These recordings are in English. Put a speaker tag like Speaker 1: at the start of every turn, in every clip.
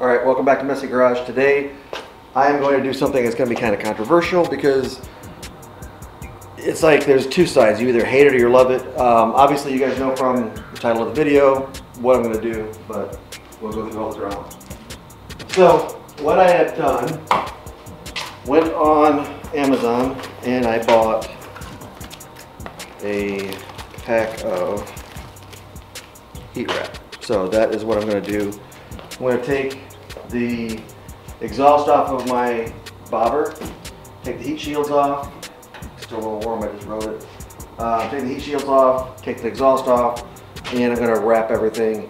Speaker 1: Alright, welcome back to Messy Garage. Today I am going to do something that's going to be kind of controversial because it's like there's two sides. You either hate it or you love it. Obviously you guys know from the title of the video what I'm going to do, but we'll go through all the drama. So what I have done, went on Amazon and I bought a pack of heat wrap. So that is what I'm going to do. I'm going to take the exhaust off of my bobber, take the heat shields off, still a little warm, I just wrote it. Take the heat shields off, take the exhaust off, and I'm going to wrap everything.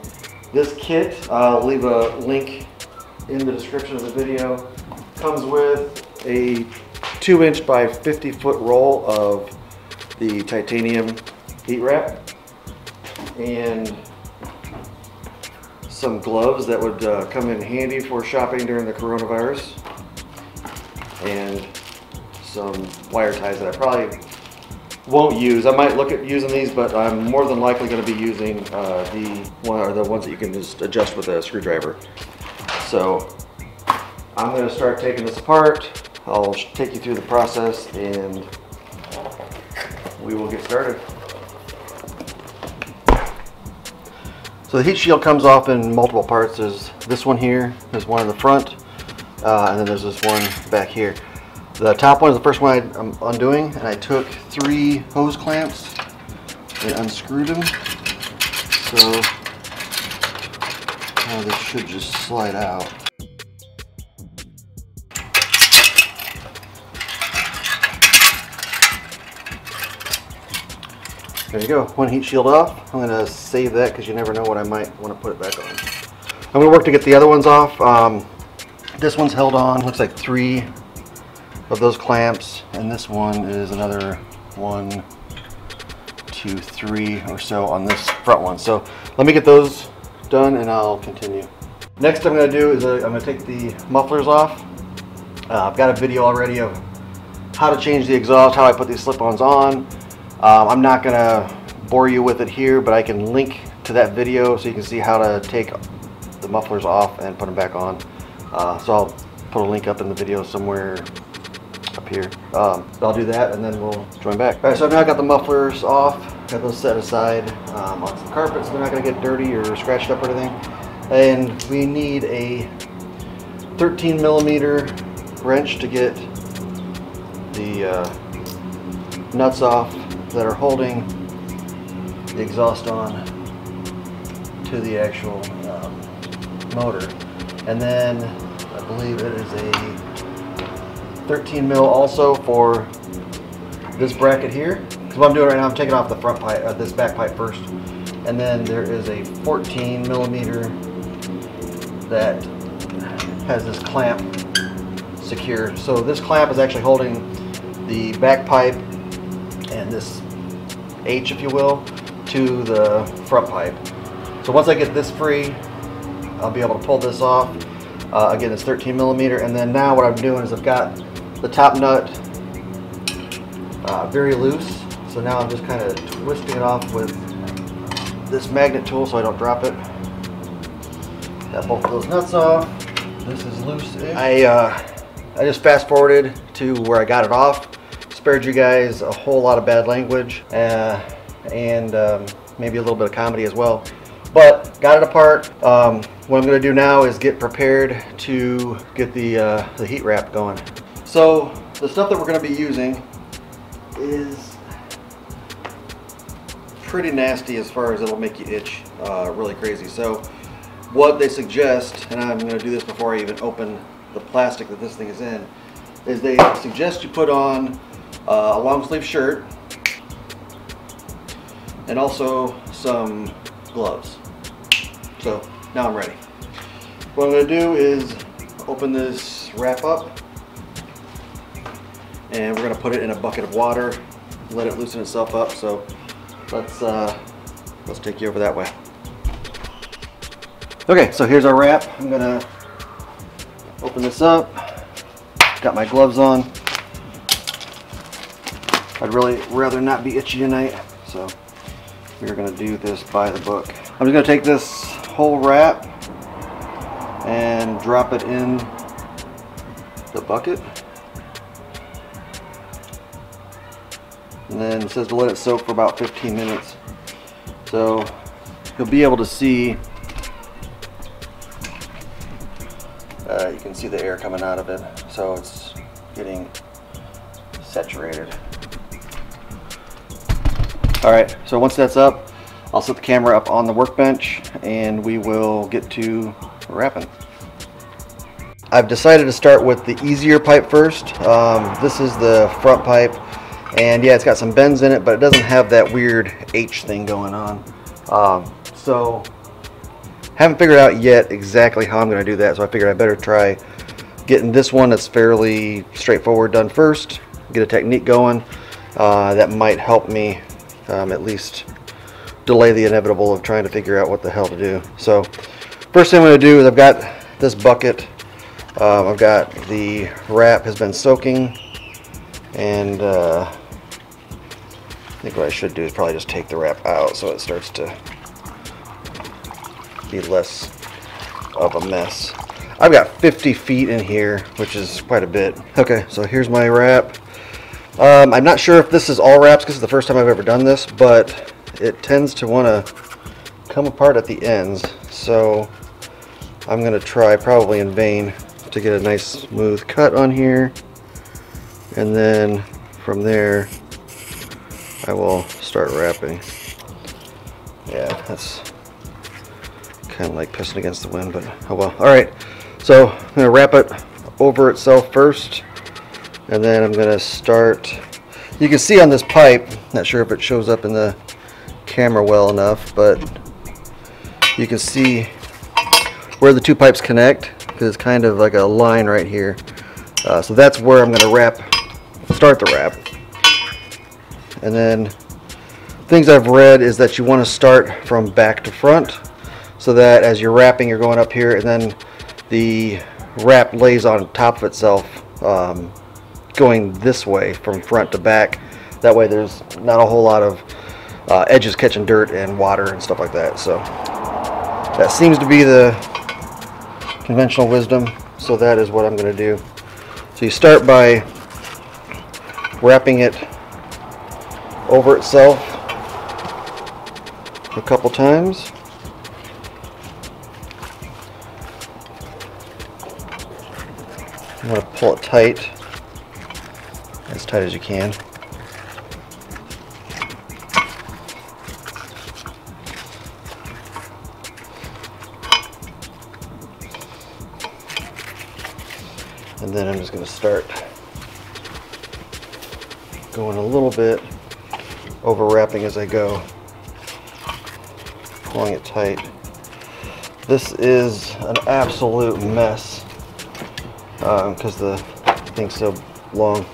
Speaker 1: This kit, I'll leave a link in the description of the video, comes with a 2-inch by 50-foot roll of the titanium heat wrap and some gloves that would come in handy for shopping during the coronavirus, and some wire ties that I probably won't use. I might look at using these, but I'm more than likely going to be using the ones that you can just adjust with a screwdriver. So I'm going to start taking this apart. I'll take you through the process and we will get started. So the heat shield comes off in multiple parts. There's this one here, there's one in the front, and then there's this one back here. The top one is the first one I'm undoing, and I took 3 hose clamps and unscrewed them. So this should just slide out. There you go, one heat shield off. I'm going to save that because you never know when I might want to put it back on. I'm going to work to get the other ones off. This one's held on, looks like 3 of those clamps, and this one is another 1, 2, 3 or so on this front one. So let me get those done and I'll continue. Next I'm going to do is I'm going to take the mufflers off. I've got a video already of how to change the exhaust, how I put these slip-ons on. I'm not going to bore you with it here, but I can link to that video so you can see how to take the mufflers off and put them back on. So I'll put a link up in the video somewhere up here. I'll do that and then we'll join back. Alright, so I've now got the mufflers off, got those set aside on some carpet so they're not going to get dirty or scratched up or anything. And we need a 13mm wrench to get the nuts off that are holding the exhaust on to the actual motor. And then I believe it is a 13mm also for this bracket here. Because what I'm doing right now, I'm taking off the front pipe, this back pipe first. And then there is a 14mm that has this clamp secure. So this clamp is actually holding the back pipe and this H, if you will, to the front pipe. So once I get this free, I'll be able to pull this off. Again, it's 13mm, and then now what I'm doing is I've got the top nut very loose. So now I'm just kind of twisting it off with this magnet tool so I don't drop it. Got both of those nuts off. This is loose. I just fast forwarded to where I got it off. Spared you guys a whole lot of bad language and maybe a little bit of comedy as well. But got it apart. What I'm going to do now is get prepared to get the heat wrap going. So the stuff that we're going to be using is pretty nasty as far as it'll make you itch really crazy. So what they suggest, and I'm going to do this before I even open the plastic that this thing is in, is they suggest you put on a long sleeve shirt and also some gloves. So now I'm ready. What I'm going to do is open this wrap up and we're going to put it in a bucket of water, let it loosen itself up. So let's take you over that way. Okay, so here's our wrap. I'm going to open this up. Got my gloves on. I'd really rather not be itchy tonight, so we're going to do this by the book. I'm just going to take this whole wrap and drop it in the bucket. And then it says to let it soak for about 15 minutes. So you'll be able to see, you can see the air coming out of it. So it's getting saturated. All right, so once that's up, I'll set the camera up on the workbench and we will get to wrapping. I've decided to start with the easier pipe first. This is the front pipe, and yeah, it's got some bends in it, but it doesn't have that weird H thing going on. So haven't figured out yet exactly how I'm going to do that, so I figured I better try getting this one that's fairly straightforward done first, get a technique going that might help me at least delay the inevitable of trying to figure out what the hell to do. So first thing I'm going to do is I've got this bucket. I've got the wrap has been soaking, and I think what I should do is probably just take the wrap out so it starts to be less of a mess. I've got 50 feet in here, which is quite a bit. Okay, so here's my wrap. I'm not sure if this is all wraps because it's the first time I've ever done this, but it tends to want to come apart at the ends. So I'm going to try, probably in vain, to get a nice smooth cut on here. And then from there, I will start wrapping. Yeah, that's kind of like pissing against the wind, but oh well. All right, so I'm going to wrap it over itself first. And then I'm going to start, you can see on this pipe, not sure if it shows up in the camera well enough, but you can see where the two pipes connect, because it's kind of like a line right here. So that's where I'm going to start the wrap. And then things I've read is that you want to start from back to front, so that as you're wrapping, you're going up here, and then the wrap lays on top of itself, going this way from front to back. That way there's not a whole lot of edges catching dirt and water and stuff like that. So that seems to be the conventional wisdom, so that is what I'm going to do. So you start by wrapping it over itself a couple times. You want to pull it tight, as tight as you can. And then I'm just going to start going a little bit over wrapping as I go, pulling it tight. This is an absolute mess because the thing's so long.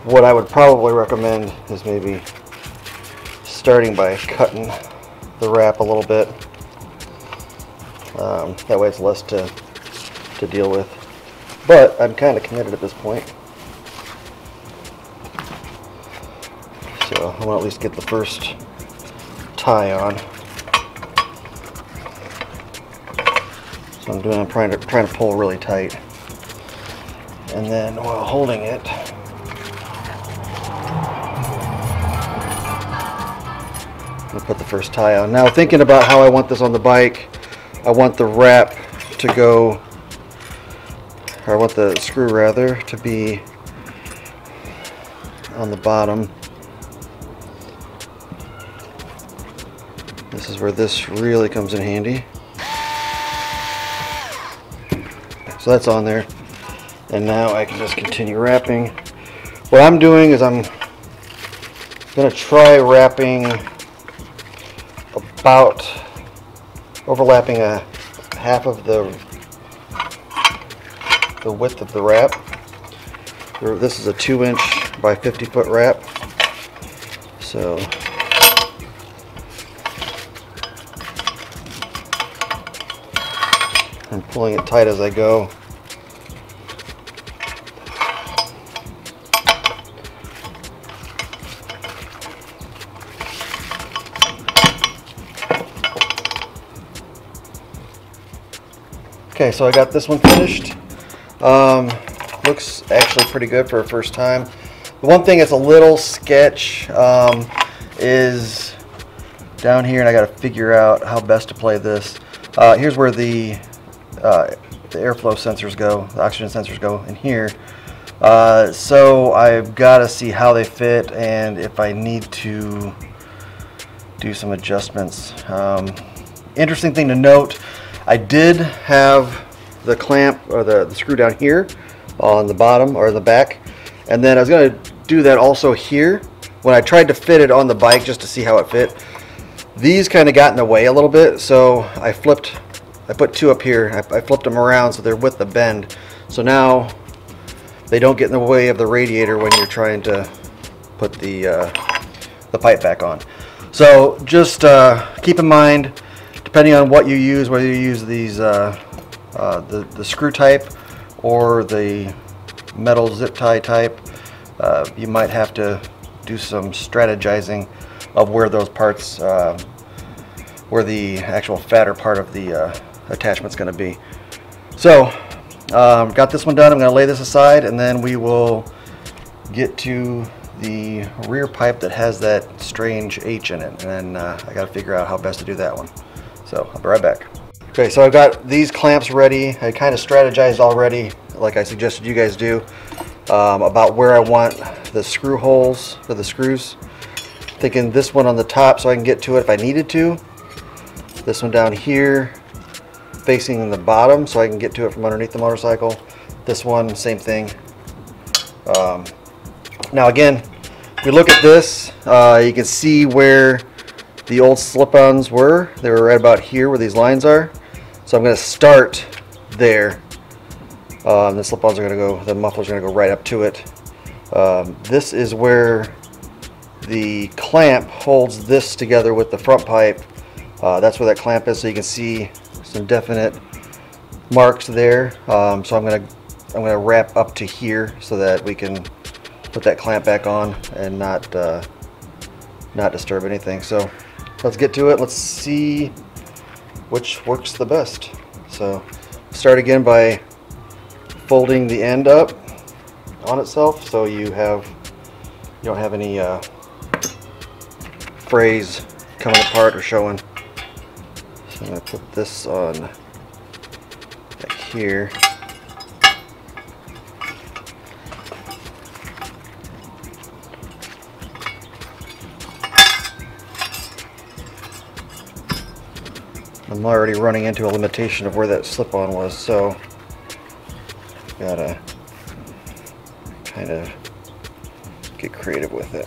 Speaker 1: What I would probably recommend is maybe starting by cutting the wrap a little bit. That way it's less to deal with. But I'm kind of committed at this point. So I want to at least get the first tie on. So I'm trying to pull really tight. And then while holding it, I'm gonna put the first tie on. Now, thinking about how I want this on the bike, I want the wrap to go, or I want the screw rather to be on the bottom. This is where this really comes in handy. So that's on there. And now I can just continue wrapping. What I'm doing is I'm going to try wrapping about overlapping a half of the width of the wrap. This is a 2" by 50-foot wrap. So I'm pulling it tight as I go. Okay, so I got this one finished. Looks actually pretty good for a first time. The one thing that's a little sketch is down here, and I got to figure out how best to play this. Here's where the airflow sensors go, the oxygen sensors go in here. So I've got to see how they fit and if I need to do some adjustments. Interesting thing to note, I did have the clamp or the screw down here on the bottom or the back, and then I was going to do that also here. When I tried to fit it on the bike just to see how it fit, these kind of got in the way a little bit, so I put two up here. I flipped them around so they're with the bend, so now they don't get in the way of the radiator when you're trying to put the pipe back on. So just keep in mind, depending on what you use, whether you use these the screw type or the metal zip tie type, you might have to do some strategizing of where those parts, where the actual fatter part of the attachment's going to be. So got this one done. I'm going to lay this aside, and then we will get to the rear pipe that has that strange H in it, and then I got to figure out how best to do that one. So I'll be right back. Okay, so I've got these clamps ready. I kind of strategized already, like I suggested you guys do, about where I want the screw holes for the screws. Thinking this one on the top so I can get to it if I needed to. This one down here facing the bottom so I can get to it from underneath the motorcycle. This one, same thing. Now again, if we look at this, you can see where the old slip-ons were. They were right about here where these lines are. So I'm going to start there. The slip-ons are going to go, the muffler's going to go right up to it. This is where the clamp holds this together with the front pipe. That's where that clamp is, so you can see some definite marks there. So I'm gonna wrap up to here so that we can put that clamp back on and not disturb anything. So let's get to it. Let's see which works the best. So start again by folding the end up on itself so you don't have any frays coming apart or showing. So I'm going to put this on back here. I'm already running into a limitation of where that slip-on was, so gotta kind of get creative with it.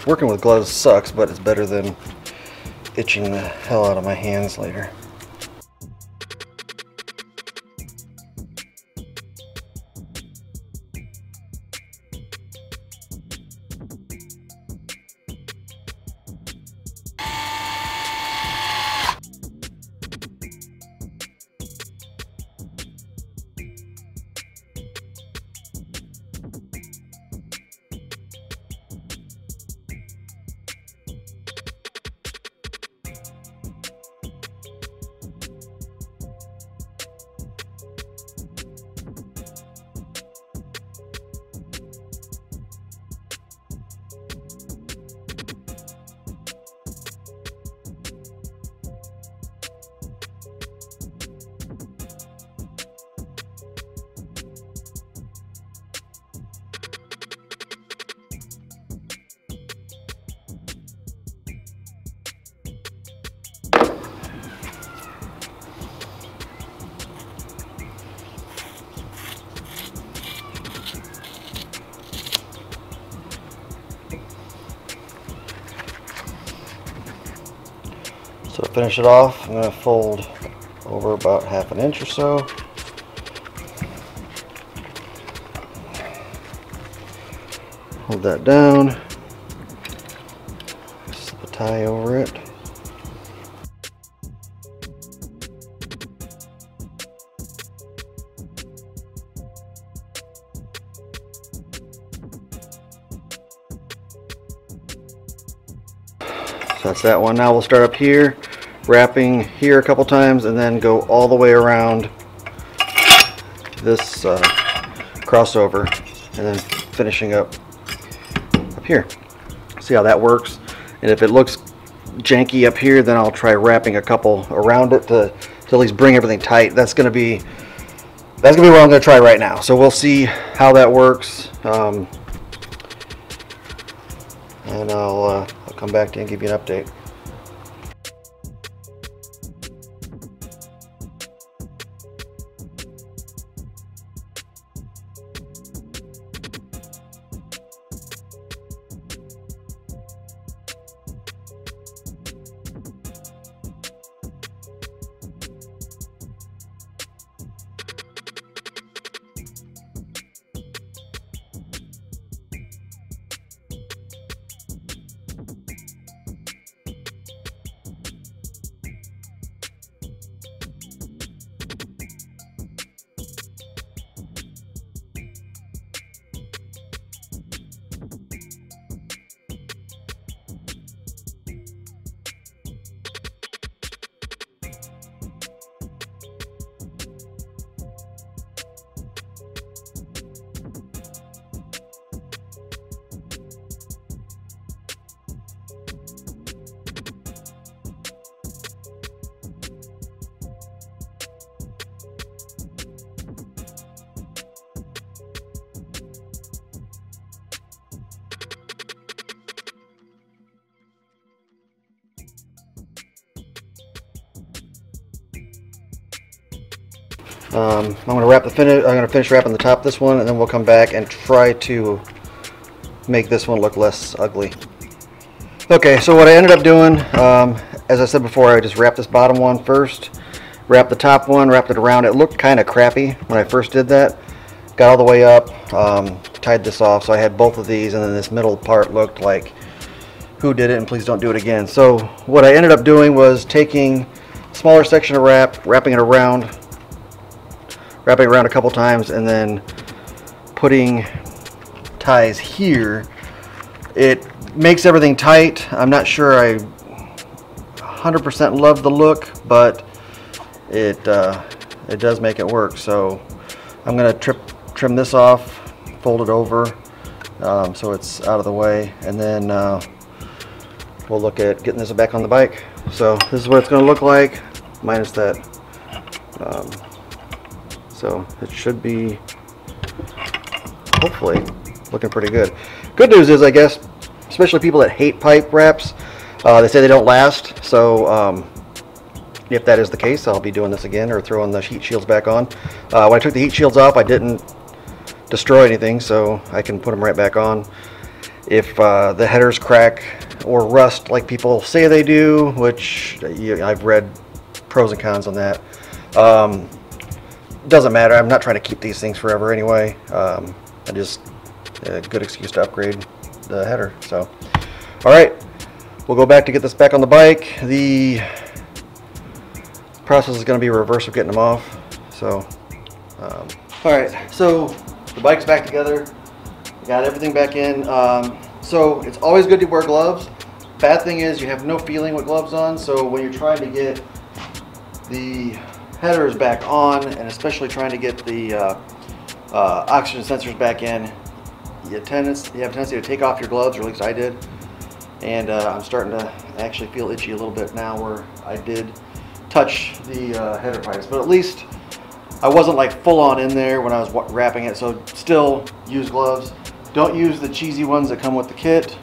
Speaker 1: Working with gloves sucks, but it's better than itching the hell out of my hands later. So to finish it off, I'm going to fold over about 1/2 inch or so. Hold that down. Slip a tie over it. So that's that one. Now we'll start up here, wrapping here a couple times, and then go all the way around this crossover, and then finishing up here. See how that works. And if it looks janky up here, then I'll try wrapping a couple around it to at least bring everything tight. That's gonna be what I'm gonna try right now. So we'll see how that works, and I'll come back to you and give you an update. I'm going to finish wrapping the top of this one, and then we'll come back and try to make this one look less ugly. Okay, so what I ended up doing, as I said before, I just wrapped this bottom one first, wrapped the top one, wrapped it around. It looked kind of crappy when I first did that. Got all the way up, tied this off, so I had both of these, and then this middle part looked like, who did it, and please don't do it again. So what I ended up doing was taking a smaller section of wrap, wrapping it around a couple times, and then putting ties here. It makes everything tight. I'm not sure I 100% love the look, but it does make it work. So I'm going to trim this off, fold it over so it's out of the way, and then we'll look at getting this back on the bike. So this is what it's going to look like, minus that. So it should be, hopefully, looking pretty good. Good news is, I guess, especially people that hate pipe wraps, they say they don't last. So if that is the case, I'll be doing this again, or throwing the heat shields back on. When I took the heat shields off, I didn't destroy anything, so I can put them right back on. If the headers crack or rust like people say they do, which I've read pros and cons on that, doesn't matter. I'm not trying to keep these things forever anyway. I just a good excuse to upgrade the header. So all right, we'll go back to get this back on the bike. The process is going to be reverse of getting them off. So all right, so the bike's back together, got everything back in. So it's always good to wear gloves. Bad thing is you have no feeling with gloves on, so when you're trying to get the headers back on, and especially trying to get the oxygen sensors back in, you have a tendency to take off your gloves, or at least I did. And I'm starting to actually feel itchy a little bit now where I did touch the header pipes, but at least I wasn't like full on in there when I was wrapping it. So still use gloves. Don't use the cheesy ones that come with the kit.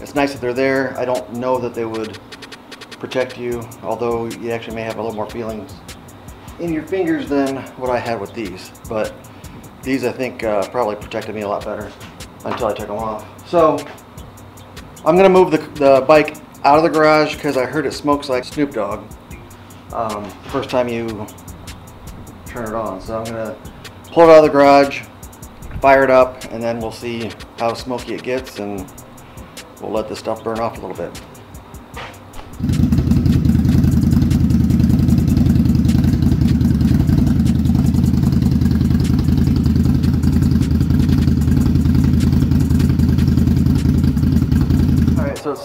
Speaker 1: It's nice that they're there. I don't know that they would protect you, although you actually may have a little more feelings in your fingers than what I had with these. But these, I think, probably protected me a lot better until I took them off. So I'm gonna move the bike out of the garage because I heard it smokes like Snoop Dogg the first time you turn it on. So I'm gonna pull it out of the garage, fire it up, and then we'll see how smoky it gets, and we'll let this stuff burn off a little bit.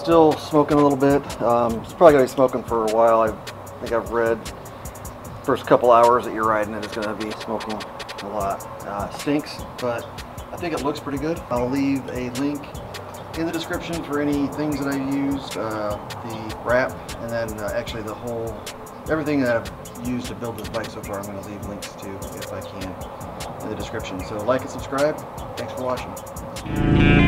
Speaker 1: still smoking a little bit. It's probably going to be smoking for a while. I think I've read first couple hours that you're riding it is going to be smoking a lot. Stinks, but I think it looks pretty good. I'll leave a link in the description for any things that I used, the wrap, and then actually everything that I've used to build this bike so far. I'm going to leave links to, if I can, in the description. So like and subscribe. Thanks for watching.